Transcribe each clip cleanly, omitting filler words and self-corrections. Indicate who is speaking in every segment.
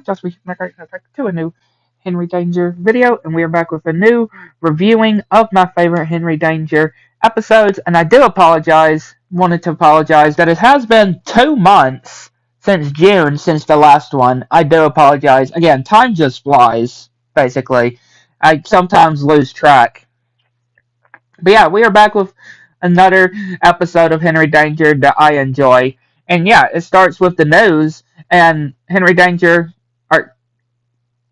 Speaker 1: just recently back to a new Henry Danger video, and we are back with a new reviewing of my favorite Henry Danger episodes. And I do apologize, wanted to apologize that it has been 2 months since June since the last one. I do apologize. Again, time just flies, basically. I sometimes lose track. But yeah, we are back with another episode of Henry Danger that I enjoy. And yeah, it starts with the news and Henry Danger, or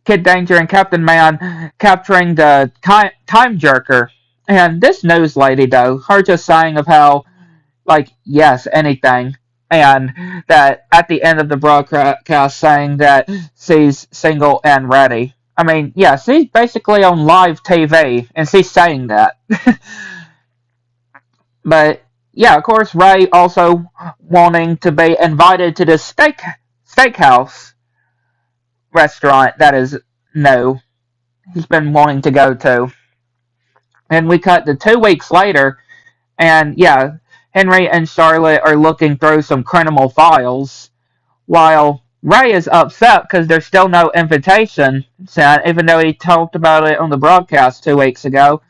Speaker 1: Kid Danger and Captain Man capturing the time jerker. And this news lady, though, her just saying of how, like, yes, anything. And that at the end of the broadcast saying that she's single and ready. I mean, yeah, she's basically on live TV, and she's saying that. But yeah, of course, Ray also wanting to be invited to this steakhouse restaurant that is no, he's been wanting to go to. And we cut to 2 weeks later, and yeah, Henry and Charlotte are looking through some criminal files, while Ray is upset because there's still no invitation sent, even though he talked about it on the broadcast 2 weeks ago.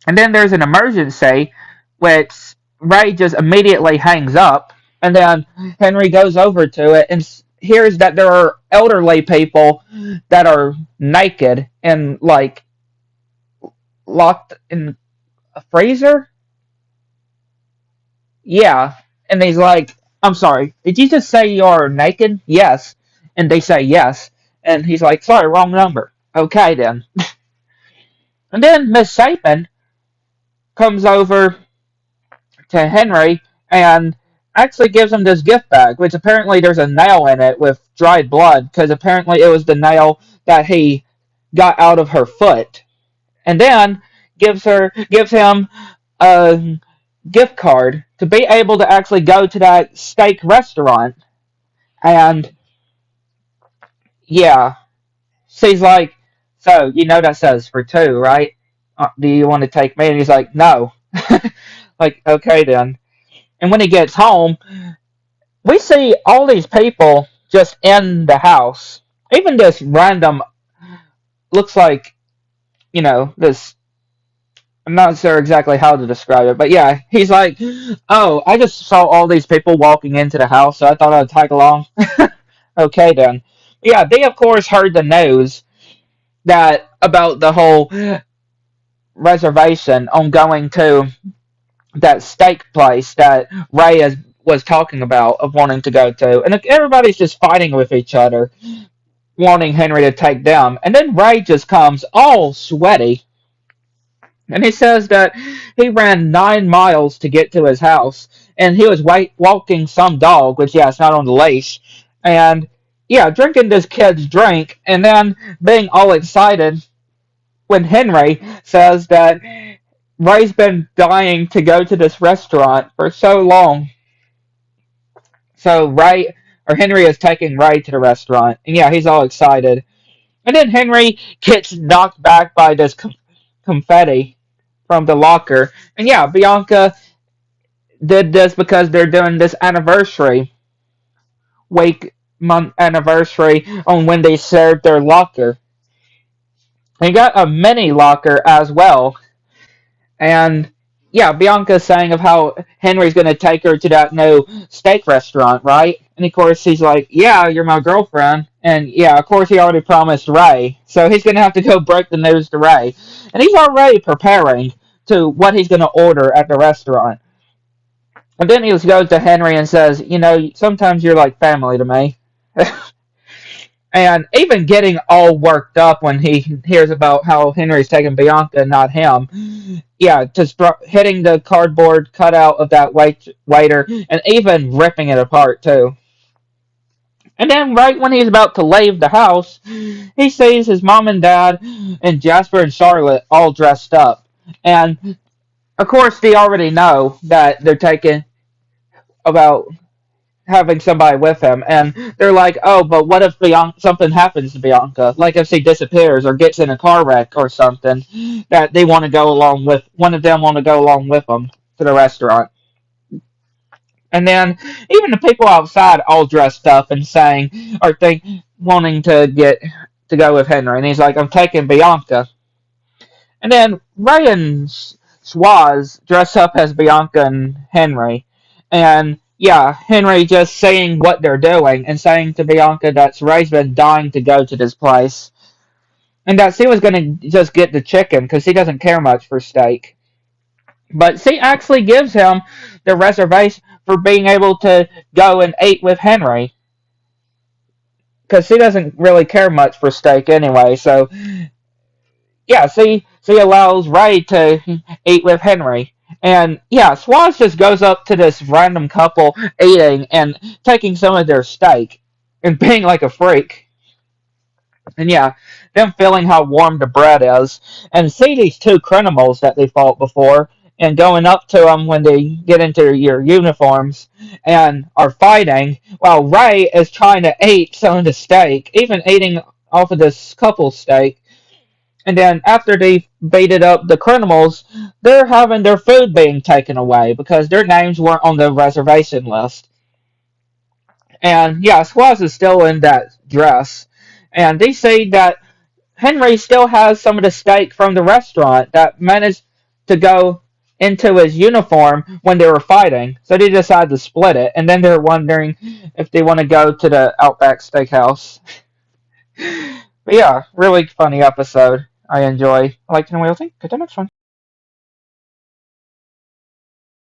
Speaker 1: And then there's an emergency, which Ray just immediately hangs up. And then Henry goes over to it and hears that there are elderly people that are naked and, like, locked in a freezer? Yeah. And he's like, I'm sorry, did you just say you're naked? Yes. And they say yes. And he's like, sorry, wrong number. Okay, then. And then Miss Sapin comes over to Henry and actually gives him this gift bag, which apparently there's a nail in it with dried blood, because apparently it was the nail that he got out of her foot. And then gives him a gift card to be able to actually go to that steak restaurant. And yeah, she's like, so you know that says for two, right? Do you want to take me? And he's like, no. Like, okay then. And when he gets home, we see all these people just in the house. Even this random, looks like, this. I'm not sure exactly how to describe it, but yeah, he's like, oh, I just saw all these people walking into the house, so I thought I'd tag along. Okay, then. Yeah, they, of course, heard the news that about the whole reservation on going to that steak place that was talking about of wanting to go to. And everybody's just fighting with each other, wanting Henry to take them. And then Ray just comes all sweaty. And he says that he ran 9 miles to get to his house. And he was walking some dog, which, yeah, it's not on the leash. And, yeah, drinking this kid's drink. And then being all excited when Henry says that Ray's been dying to go to this restaurant for so long. So Henry is taking Ray to the restaurant. And yeah, he's all excited. And then Henry gets knocked back by this confetti from the locker. And yeah, Bianca did this because they're doing this month anniversary on when they shared their locker. They got a mini locker as well. And yeah, Bianca's saying of how Henry's going to take her to that new steak restaurant, right? And of course he's like, yeah, you're my girlfriend. And yeah, of course he already promised Ray. So he's going to have to go break the news to Ray. And he's already preparing to what he's going to order at the restaurant. And then he goes to Henry and says, sometimes you're like family to me. And even getting all worked up when he hears about how Henry's taking Bianca, not him. Yeah, just hitting the cardboard cutout of that waiter and even ripping it apart, too. And then right when he's about to leave the house, he sees his mom and dad and Jasper and Charlotte all dressed up. And, of course, they already know that they're taking about having somebody with him, and they're like, oh, but what if something happens to Bianca? Like if she disappears or gets in a car wreck or something, that one of them want to go along with them to the restaurant. And then even the people outside all dressed up and saying or think wanting to get to go with Henry. And he's like, I'm taking Bianca. And then Ray and Swaz dress up as Bianca and Henry. And yeah, Henry just saying what they're doing and saying to Bianca that Ray's been dying to go to this place. And that she was going to just get the chicken because he doesn't care much for steak. But she actually gives him the reservation for being able to go and eat with Henry. Because she doesn't really care much for steak anyway. So, yeah, she allows Ray to eat with Henry. And, yeah, Swaz just goes up to this random couple eating and taking some of their steak and being like a freak. And yeah, them feeling how warm the bread is, and see these two criminals that they fought before, and going up to them when they get into your uniforms and are fighting, while Ray is trying to eat some of the steak, even eating off of this couple steak. And then after they beated up the criminals, they're having their food being taken away because their names weren't on the reservation list. And yeah, Squaz is still in that dress. And they say that Henry still has some of the steak from the restaurant that managed to go into his uniform when they were fighting. So they decided to split it. And then they're wondering if they want to go to the Outback Steakhouse. But yeah, really funny episode. I enjoy. I like to know what you think. Good to next one.